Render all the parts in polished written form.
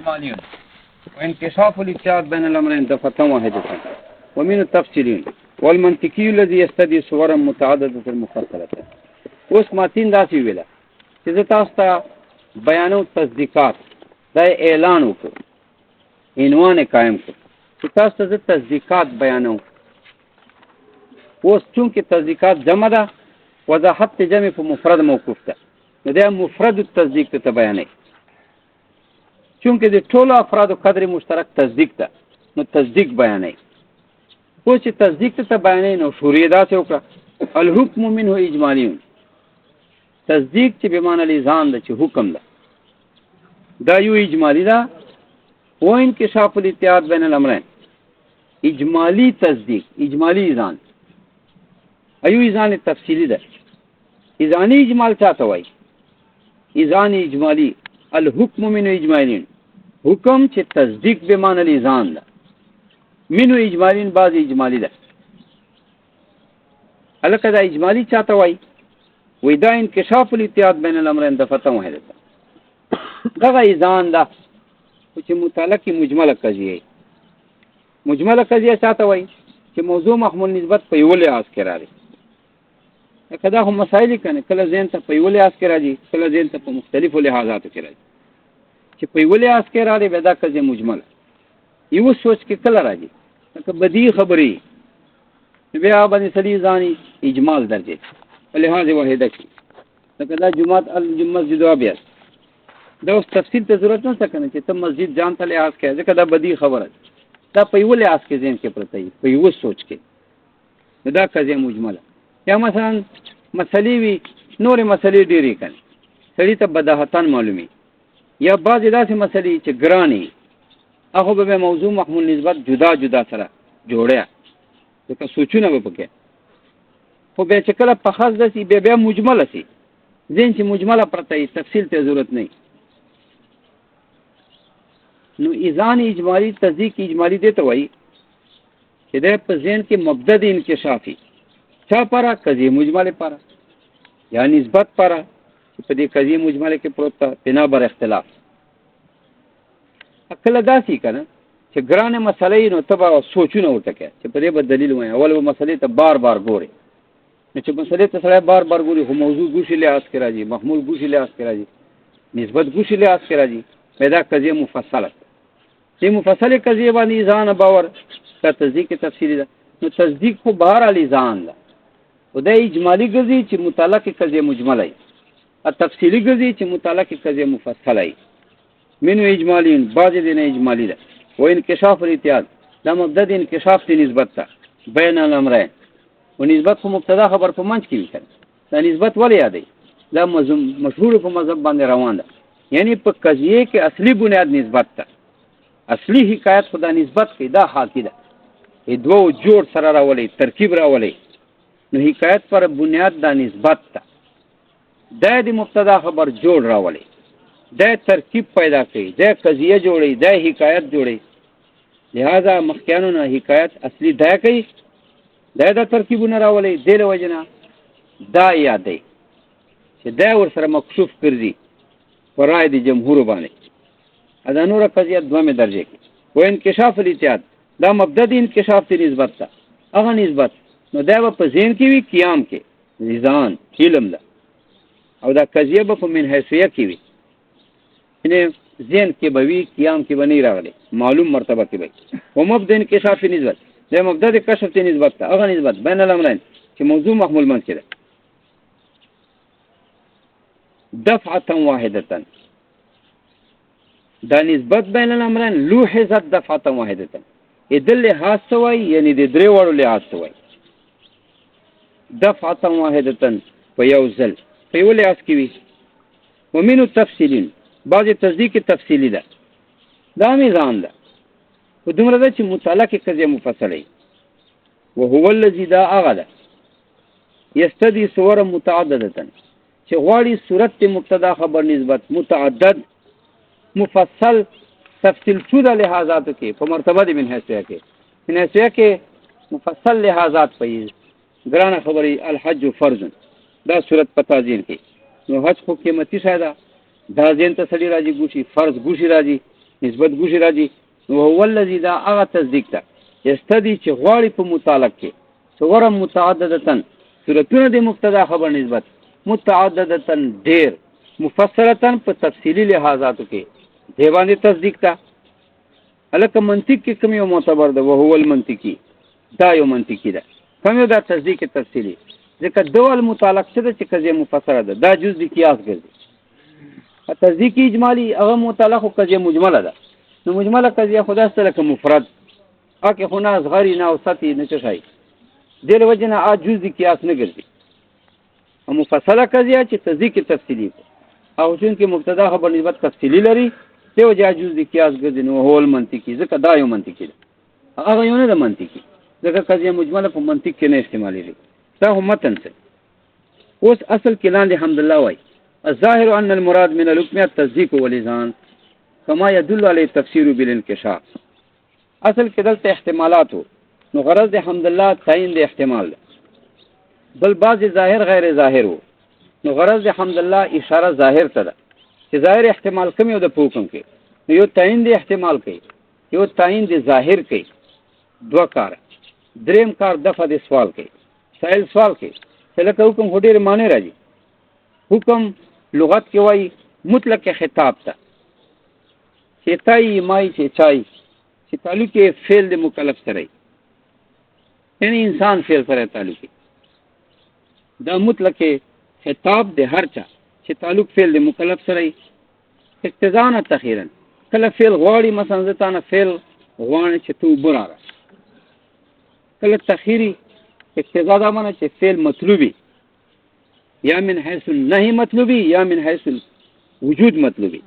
إجمالي وانكشاف الاتحاد بين الأمرين دفعة واحدة ومن التفصيلين والمنطقي الذي يستدعي صورا متعددة المفصلة. اوس ماتین داسې ویله چې زه تاسو ته بیانو تصدیقات دا اعلان وکړو عنوان قائم کړ چې تاسو ته زه تصدیقات بیانوم. اوس چونکې تصدیقات جمع ده وضاحت جمع په مفرد موقوف ده نو دا مفرد التصدیق ته بیانوي. چونکې د ټولو افرادو قدر مشترک تصدیق ده نو تصدیق بیانوي. اوس چې تصدیق ته بیانوي نو شروع داسې وکړه الحکم منه اجمالی. تصدیق چې به معنی لزان ده چې حکم ده دا یو اجمالی ده. و انکشاف الاتحاد بین الامرین اجمالی تصدیق اجمالی اذان ایو اذان تفصیلی ده. اذانی اجمال چاته وای؟ اذانی اجمالی الحکم منه اجمالین حکم چې تصدیق به معنی لزان ده منه اجمالین بعض اجمالی ده. الکه دا اجمالی چاته وای؟ وی دا انکشاف الاتحاد بین الامرین دفعه واحده دغه ایزان ده چې متعلق مجمله قضیه. مجمله قضیه چاته وای؟ چې موضوع محمول نسبت په یو لحاظ کې راځي. کدا هم مسائل کنه کله ذهن ته په یو لحاظ کې راځي کله ذهن ته په مختلفو لحاظاتو کې راځي. چې په یو لحاظ کې راځي به دا قضیه مجمله یو سوچ کې کله راځي که بدی خبري بیا باندې سړي ځاني اجمال درجه لحاظ واحده کی لکه دا جمعات المسجد ابیض دا اوس تفصیل ته ضرورت نه څه چې ته مسجد ځان ته لحاظ کې ځکه دا بدی خبره دا په یو لحاظ کې ذهن کې پرته وي په یو سوچ کې دا قضیه مجمله. یا مثلا مسلې وي نورې مسلې ډېرې کړي سړي ته بداهتان معلومي یا بعضې داسې مسلې چې ګرانې هغه به موضوع محمول نسبت جدا جدا سره جوړیا ځکه سوچونه به پکې خو بیا چې کله په خاص داسې بیا مجمله سي ذهن چې مجمله پرته وي تفصیل ته ضرورت نه. نو ایزان اجمالی تصدیق اجمالی دی ته وایي چې دی په ذهن کې مبدد انکشافي چا پاره قضیه مجمله پاره یا نسبت پاره چې په دې قضیه مجمله کې پروت ده بنا بر اختلاف. کله داسې کنه چې ګرانه مسلې نو تبا سوچونه ورته کوي چې په دې به دلیل وایي اول به مسلې ته بار بار ګوري نو چې مسلې ته سره بار بار ګوري خو موضوع ګوشي لحاظ کې راځي محمول ګوشي لحاظ کې راځي نسبت ګوشي لحاظ کې راځي پیدا قضیه مفصله چې مفصله قضیه باندې ځان باور کا تصدیق تفصیلی ده. نو تصدیق خو بهر علی ځان ده او د اجمالی قضیه چې متعلق قضیه مجمله ای او تفصیلی قضیه چې متعلق قضیه مفصله ای منو اجمالین بعض دینه اجمالی ده. و انکشاف الاتحاد دا مبدد انکشاف تی نسبت تا بین الامرین و نسبت خو مبتدا خبر په منځ کې وي دا نسبت ولې یادې دا مشهور په مذهب باندې روان ده یعنی په قضیه کې اصلي بنیاد نسبت تا اصلي حکایت خدا نسبت کې دا حاکی ده ای دوه جوړ سره راولي ترکیب راولي نو حکایت پر بنیاد دا نسبت تا د مبتدا خبر جوړ راولي دا ترکیب پیدا کوي دا قضیه جوړي دا حکایت جوړي لہذا مخکانو حکایت اصلي دا کوي دا ترکیبونه راولي د وجنه دا یادې چې دا ور سره مکشوف کړی فرای دي جمهور باندې اذا نور قضیه دومره درجه کې و انکشاف الاتحاد دا مبدد انکشاف ته نسبت ده هغه نسبت نو دا په ذهن کې وی قیام کې نظام علم ده او دا قضیه په من حیثیت کې وی یعنی ذهن کې به وی قیام کې بنی راغلي معلوم مرتبه کې وي او مبدد انکشاف نسبت دا مبدد کشف ته نسبت ده هغه نسبت بین الامرین چې موضوع محمول منځ کې ده دفعه واحده دا نسبت بین الامرین لوحظت دفعه واحده ادل لحاظ سوای یعنی د درې وړو لحاظ سوای دفعه واحده په یو ځل په یو لحاظ کې وي. ومنو تفصیلین بعض تصدیق تفصیلی ده دا میزان ده و دومره ده چې متعلق قضیه مفصله وهو الذي دا هغه ده یستدی صور متعدده چې غواړي صورت مبتدا خبر نسبت متعدد مفصل تفصیل شده لحاظاتو کې په مرتبه د من حیثیه کې من حیثیه کې مفصل لحاظات پي ګرانه خبري الحج فرض دا صورت پتا ځین کې نو حج خو قیمتي شاده دا ځین ته سړي راځي ګوشي فرض ګوشي راځي نسبت ګوشي راځي. نو هو الذي دا هغه تصدیق ته یستدی چې غواړي په متعلق کې صور متعددتن صورتونه د مبتدا خبر نسبت متعددتن ډیر مفصلتن په تفصیلی لحاظاتو کې دی باندې تصدیق ته. الکه منطق کې کوم یو معتبر ده وهو المنطقي دا یو منطقي ده کوم یو دا تصدیق تفصیلی ځکه دول متعلق څه ده چې قضیه مفسره ده دا جز د قیاس ګرځي. تصدیق اجمالی هغه متعلق او قضیه مجمله ده. نو مجمله قضیه خدا سره که مفرد اکه خو نه صغری نه اوسطی نه څه شي دل وجنه ا جز د قیاس نه ګرځي. او مفصله قضیه چې تصدیق تفصیلی او چون کې مبتدا خبر نسبت تفصیلی لري ته جاجوز د قیاس ګرځي. نو هو المنطقي ځکه دا یو منطقي ده هغه یو نه ده منطقي ځکه قضیه مجمله په منطق کې نه استعمالېږي. دا هم متن څه اوس اصل کې لاندې الحمدلله وای الظاهر ان المراد من الحكم التصديق والإذعان كما يدل عليه التفسير بالانكشاف. اصل کې دلته احتمالات نو غرض د الحمدلله تعین د احتمال بل بعض ظاهر غیر ظاهر نو غرض د الحمدلله اشاره ظاهر ته ده چې ظاهر احتمال کم یو د حکم کې نو یو تعین د احتمال کوي یو تعین د ظاهر کوي دوه کار دریم کار دفع د سوال کوي سائل سوال کوي لکه حکم هډیر معنی راځي. حکم لغت کې وای مطلق خطاب ته چې تای مای چې چای چې تعلق کې فعل د مکلف سره یعنی انسان فعل سره تعلق دا مطلق خطاب د هر چا چې تعلق فعل د مکلف سره اقتضاء تخیرا کله فعل غواړي مثلا ځتانه فعل غواړي چې تو براره کله تخیری اقتضاء دا معنی چې فعل مطلوبي یا من حيث النهي مطلوبي یا من حيث الوجود مطلوبي.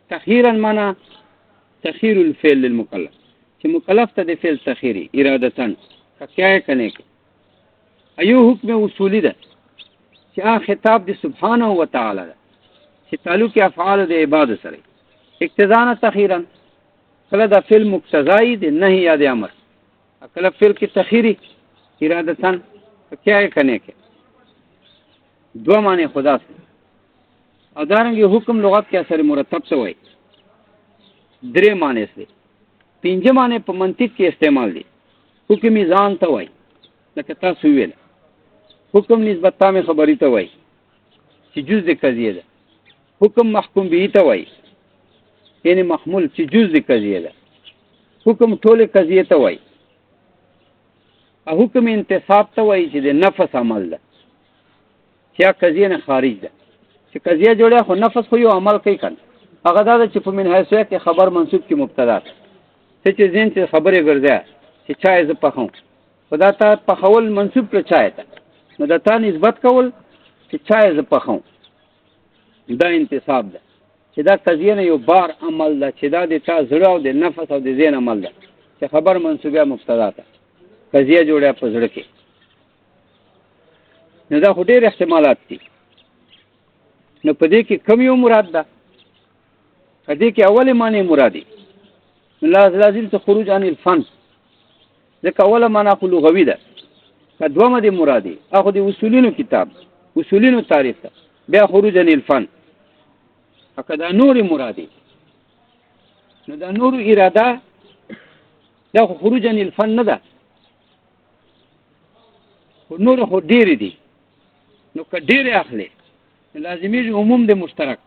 تخیرا معنی تخیر الفعل للمکلف چې مکلف ته د فعل تخیری ارادتن کیا کنه کې ایو حکم اصولی ده چې خطاب د سبحانه و تعالی ده چې تعلق افعال د عباد سره اقتضاء تخیرا کله د فعل مقتضای د نهي یا د امر کله فعل کې تخیری ارادتن کیا کنه کې دو معنی خدا سے او دارنګه حکم لغت کې اثر مرتب څه وای درې معنی سره پنځه معنی په منطق کې استعمال دي. حکم ځان ته وای لکه تاسو ویل حکم نسبت تام خبري ته وای چې جز د قضیه ده. حکم محکوم به ته وای یعنی محمول چې جز د قضیه ده. حکم ټول قضیه ته وای. حکم انتصاب ته وای چې د نفس عمل ده چې قضیه نه خارج ده چې قضیه جوړه خو نفس خو یو عمل کوي کنه هغه دا چې په من حیثیه کې خبر منصوب کې مبتدا ته چې ځین چې خبره ګرځي چې چای ز پخو خدا ته پخول منصوب کړ چای ته نو دا ته نسبت کول چې چای ز پخو دا انتصاب ده چې دا قضیه نه یو بار عمل ده چې دا د تا زړه او د نفس او د ذهن عمل ده چې خبر منصوبه مبتدا ته قضیه جوړه په زړه کې نو دا ډېر احتمالات دي. نو په دې کې کوم یو مراد ده په دې کې اوله معنی مرادي لازم ته خروج عن الفن ځکه اوله معنی خو لغوي ده دومره دي مرادي اخو دي اصولینو کتاب اصولینو تعریف ده بیا خروج عن الفن اکدا نور مرادي نو دا نور اراده دا خروج عن الفن نه ده نور خو ډیر دي نو که ډیر اخلي لازمي عموم د مشترک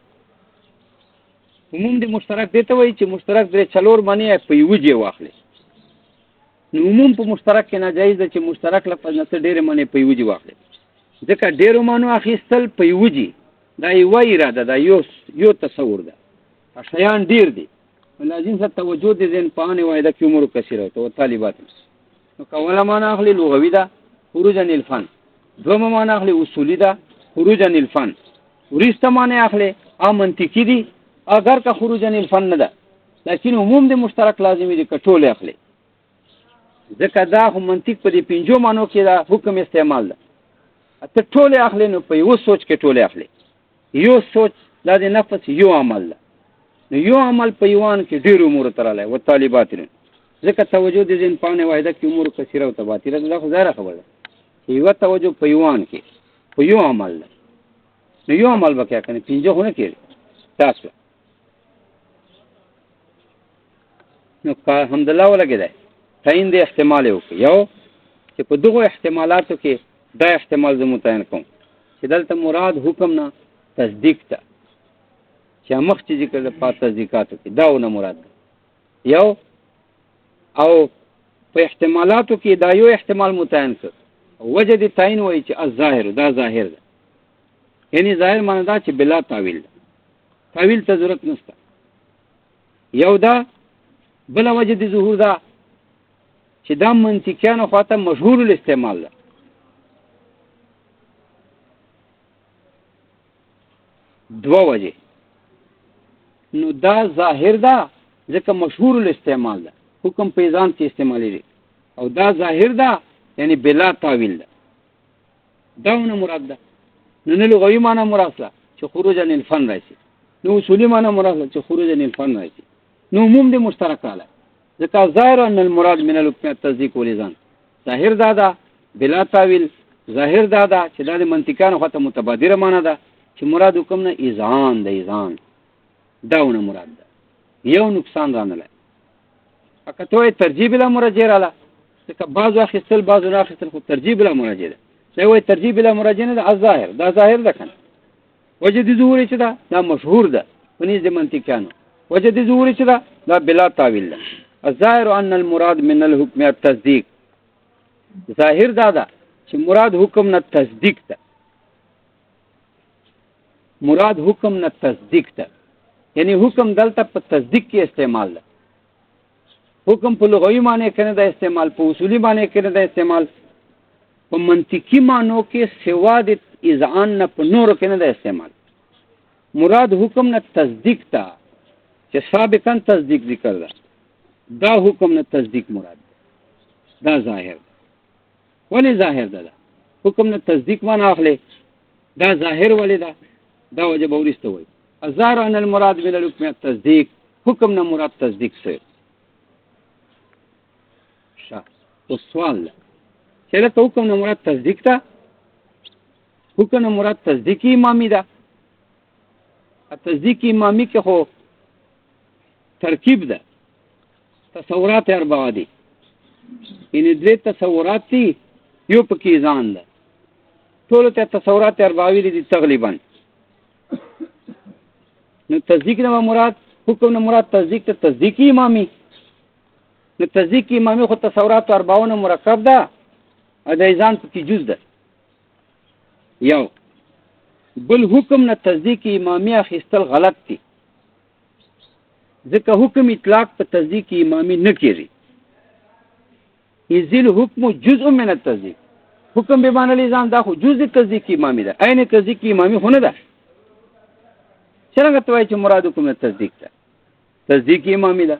عموم د مشترک دته وای چې مشترک درې څلور معنی په یو ځای واخلي نو عموم په مشترک کې ناجایز ده چې مشترک لفظ نه ډیر معنی په یو ځای واخلي ځکه ډیرو معنی اخیستل په یو ځای دا یو اراده دا یو تصور ده شیان ډیر دي لازم څه توجه دي ځین پانه وای دا کومو کثیره او طالبات نو کومه معنی اخلي لغوي ده خروج عن الفن دومره معنی اخلي اصولي ده خروج عن الفن ورسته معنی اخلي منطقي دي اگر کا خروج عن الفن نه ده لیکن عموم د مشترک لازمي دي کټول اخلي ځکه دا هم منطق په دې پنځو معنو کې دا حکم استعمال ده ته ټول اخلي نو په یو سوچ کې ټول اخلي یو سوچ دا د نفس یو عمل ده نو یو عمل په یوان کې ډیر امور تراله او طالبات ځکه توجه د ځین پانه واحده کې امور کثیره او تباتیره دا خو ظاهره خبره ده یو توجه په یوان کې په یو عمل ده نو یو عمل وکیا کنه پنځه هونه کې تاسو نو حمدالله ولګېدی تعین د احتمال یې وکړي. یو چې په دغو احتمالاتو کې دا احتمال زه متعین کوم چې دلته مراد حکم نه تصدیق ته چې مخ چې ذکر د په تصدیقاتو کې دا نه مراد ده. یو او په احتمالاتو کې دا یو احتمال متعین کړ وجه د تعین وایي چې الظاهر دا ظاهر ده، یعنی ظاهر معنی دا چې بلا تعویل ده، تعویل ته ضرورت نشته. یو دا بل وجه د ظهور دا چې دا منطقیانو خواته مشهور الاستعمال ده. دو وجه نو دا ظاهر ده ځکه مشهور الاستعمال ده، حکم په ځان کې استعمالي دي، او دا ظاهر ده یعنی بلا تعویل ده. دا نه مراد ده. نو لغوي معنی مراد ده چې خروج عن الفن راشي، نو اصولي معنی مراد ده چې خروج عن الفن راشي. نو عموم دې مشترک اله ځکه ظاهر ان المراد من الحكم التصديق والإذان، ظاهر دا ده بلا تعویل، ظاهر دا ده چې دا د منطقانو خاطر متبادره معنی ده چې مراد حکم نه اذان ده، اذان داونه مراد ده. یو نقصان رانه اکه ته ترجیب لا مراجعه رااله ځکه بعض اخیستل بعض نه اخیستل خو ترجیب لا مراجعه ده. څه وایي ترجیب لا مراجعه نه ده، ظاهر دا ظاهر ده کنه. وجه دي ظهور چې دا مشهور ده ونیز د منطقانو، وجه دي ظهور چې دا بلا تعویل ده. الظاهر ان المراد من الحكم التصديق، ظاهر دا ده چې مراد حکم نه تصدیق ده، مراد حکم نه تصدیق ده، یعنی حکم دلته په تصدیق کې استعمال ده. حکم په لغوي معنی کې نه ده استعمال، په اصولي معنی کې نه ده استعمال، په منطقي معنو کې سوا د اذعان نه په نورو کې نه ده استعمال. مراد حکم نه تصدیق ده چې سابقا تصدیق ذکر ده، دا حکم نه تصدیق مراد ده، دا ظاهر ده. ولی ظاهر ده حکم نه تصدیق معنی اخلي، دا ظاهر ولی ده، دا وجه بورسته وي. الظاهر ان المراد من الحكم التصديق، حکم نه مراد تصدیق سره. او سوال چې له حکم نه مراد تصدیق ده، حکم نه مراد تصدیقی امامی ده. تصدیقی امامی کې خو ترکیب ده، تصورات اربعه دي، یعنی درې تصورات دي، یو پکې ځان ده، ټول ته تصورات اربعه دي تقریبا. نو تصدیق نه مراد حکم نه مراد تصدیق ته تصدیقی امامی، نو تصدیقی امامی خو تصورات اربعه نه مرکب ده، د ځان پکې جز ده. یو بل حکم نه تصدیقی امامی اخیستل غلط دي، ځکه حکم اطلاق په تصدیق امامی نه کېږي. یذل حکم جزء من التصدیق، حکم به معنی الزام دا خو جزء تصدیق امامی ده، عین تصدیق امامی خو نه ده. څنګه توای چې مراد حکم نه تصدیق ده، تصدیق امامی ده.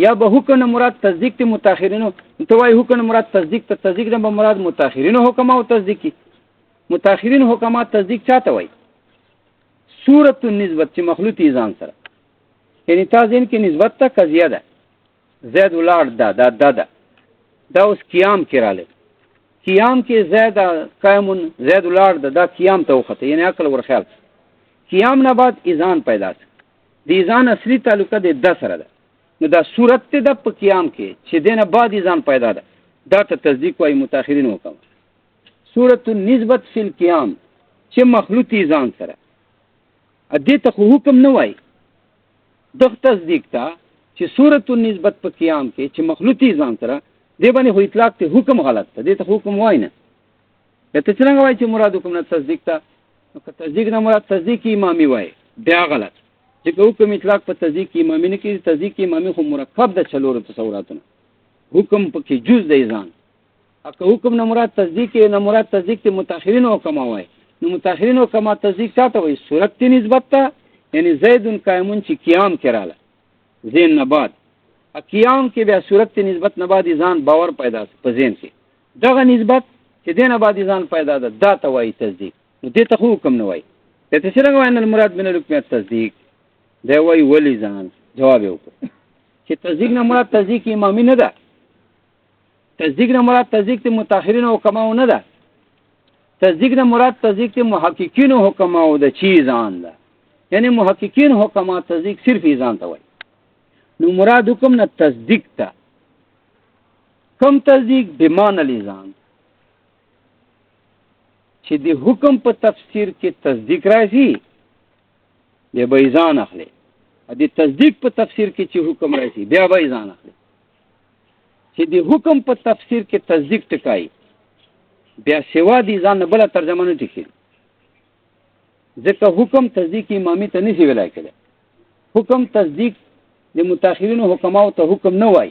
یا به حکم نه مراد تصدیق ته متأخرینو، توای حکم نه مراد تصدیق ته، تصدیق نه مراد متأخرینو حکم او تصدیقی. متأخرین حکمات تصدیق چاته وای؟ صورت النسبت چې مخلوط ایزان سره، یعنی تازین کې نسبت ته قضیه ده، زید ولاد ده دا اوس قیام کې رااله، قیام کې زید قائمون زید ولاد ده، دا قیام ته وخته، یعنی عقل ور خیال. قیام نه بعد ایزان پیدا شي، د ایزان اصلي تعلقه د سره ده. نو دا صورت ته د په قیام کې چې دینه بعد ایزان پیدا ده، دا ته تصدیق وای متأخرین حکم. صورت النسبت فی القیام چې مخلوط ایزان سره، ا دې ته حکم نه وای، د تصدیق ته چې صورت النسبت په قیام کې چې مخلوط ایزان سره، دې باندې خو اطلاق ته حکم غلط ده، دې ته حکم وای نه. ته څنګه وای چې مراد حکم نه تصدیق ته، نو که تصدیق نه مراد تصدیق امامی وای بیا غلط، چې حکم اطلاق په تصدیق امامی نه کې، تصدیق امامی خو مرکب د چلور تصوراتونه، حکم پکې جز د ایزان. اګه حکم نه مراد تصدیق نه مراد تصدیق ته متأخرین حکم وای، نو متأخرین حکم تصدیق چاته وای؟ صورت ته نسبت ته، یعنی زید قائمون چې قیام کړاله زین نه بعد، قیام کې بیا صورت ته نسبت نه بعد ځان باور پیدا په ذهن کې، دغه نسبت چې دینه بعد ځان پیدا ده، دا ته وای تصدیق. نو دې ته حکم نه وای. ته څنګه وای ان المراد من الحكم التصديق؟ دا وای ولی ځان جواب وکړه چې تصدیق نه مراد تصدیق امامی نه ده، تصدیق نه مراد تصدیق ته متأخرین حکماو نه ده، تصدیق نه مراد تصدیق ته محققین حکماو ده، چی ځان ده، یعنی محققین حکمات تصدیق صرف ځان ته وای. نو مراد حکم نه تصدیق تا کم تصدیق بمان الایزان چې د حکم په تفسیر کې تصدیق راځي بیا به ایزان اخلي د تصدیق په تفسیر کې چې حکم راځي بیا به ایزان اخلي چې د حکم په تفسیر کې تصدیق ټکای بیا سوا د ایزان نه بل ترجمه نه ټکی ځکه حکم تصدیق امامی ته نشي ویلای کېدای حکم تصدیق د متأخرین حکماو ته حکم نه وای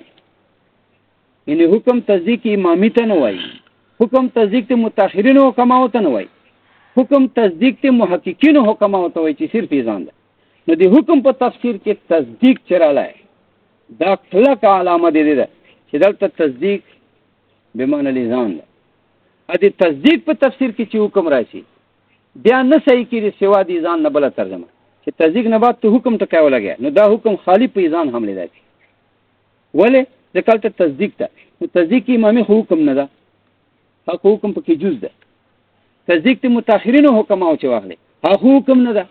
یعنی حکم تصدیق امامی ته نه وای حکم تصدیق د متأخرین حکماو ته نه وای حکم تصدیق د محققین حکماو ته وای چې صرف ایزان ده نو د حکم په تفسیر کې تصدیق چرالای دا کلک علامه دی ده چې دلته تصدیق بمعنی الایزان ده د تصدیق په تفسیر کې چې حکم راشي بیا نه صحیح کېږي سوا د ایزان نه بله ترجمه چې تصدیق نه بعد ته حکم ټکای ولګیا نو دا حکم خالی په ایزان حمله دی ولې ځکه هلته تصدیق ده نو تصدیق امامي خو حکم نه ده هغه حکم پکې جز ده تصدیق د متأخرینو حکماو چې واخلې هغه حکم نه ده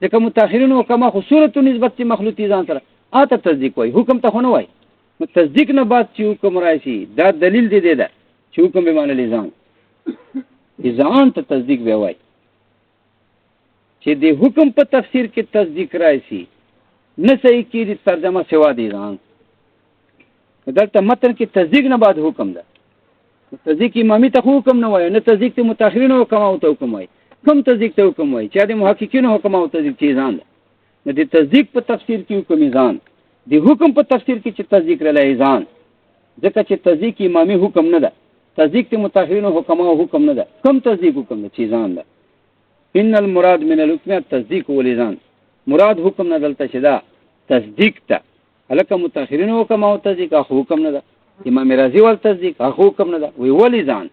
ځکه متأخرینو حکما خو صورت و نسبت چې مخلوط ایزان سره آته تصدیق وای حکم ته خو نه وای نو تصدیق نه بعد چې حکم راشي دا دلیل دی ده چې حکم به معنی ایزان ایزان ته تصدیق به وای چې د حکم په تفسیر کې تصدیق راشي نه صحیح کېږي ترجمه سوا د ایزان دلته متن کې تصدیق نه بعد حکم ده تصدیق امامی ته حکم نه وای نه تصدیق ته متأخرین حکماو ته حکم وای کوم تصدیق ته حکم وای چې د محققین حکماو ته تصدیق ایزان ده نو د تصدیق په تفسیر کې حکم ایزان د حکم په تفسیر کې چې تصدیق رله ایزان ځکه چې تصدیق امامی حکم نه ده تصدیق ته متأخرین حکماو حکم نه ده کوم تصدیق حکم ده چې ایزان ده ان المراد من الحكم التصديق والإذان مراد حکم نه دلته شدا تصدیق ته هلکه متأخرین حکماو تصدیق هغه حکم نه ده امام رازی ول تصدیق هغه حکم نه ده وی ول ایزان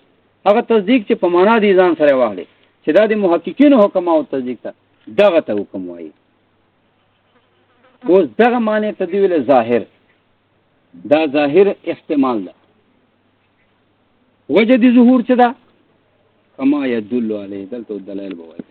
هغه تصدیق چې په معنا د ایزان سره واخلي چې دا د محققین حکماو تصدیق ته دغه ته حکم وایي اوس دغه معنی ته دی ویل ظاهر دا ظاهر احتمال ده وجه د ظهور څه ده کما يدل علیه دلته دلایل بوي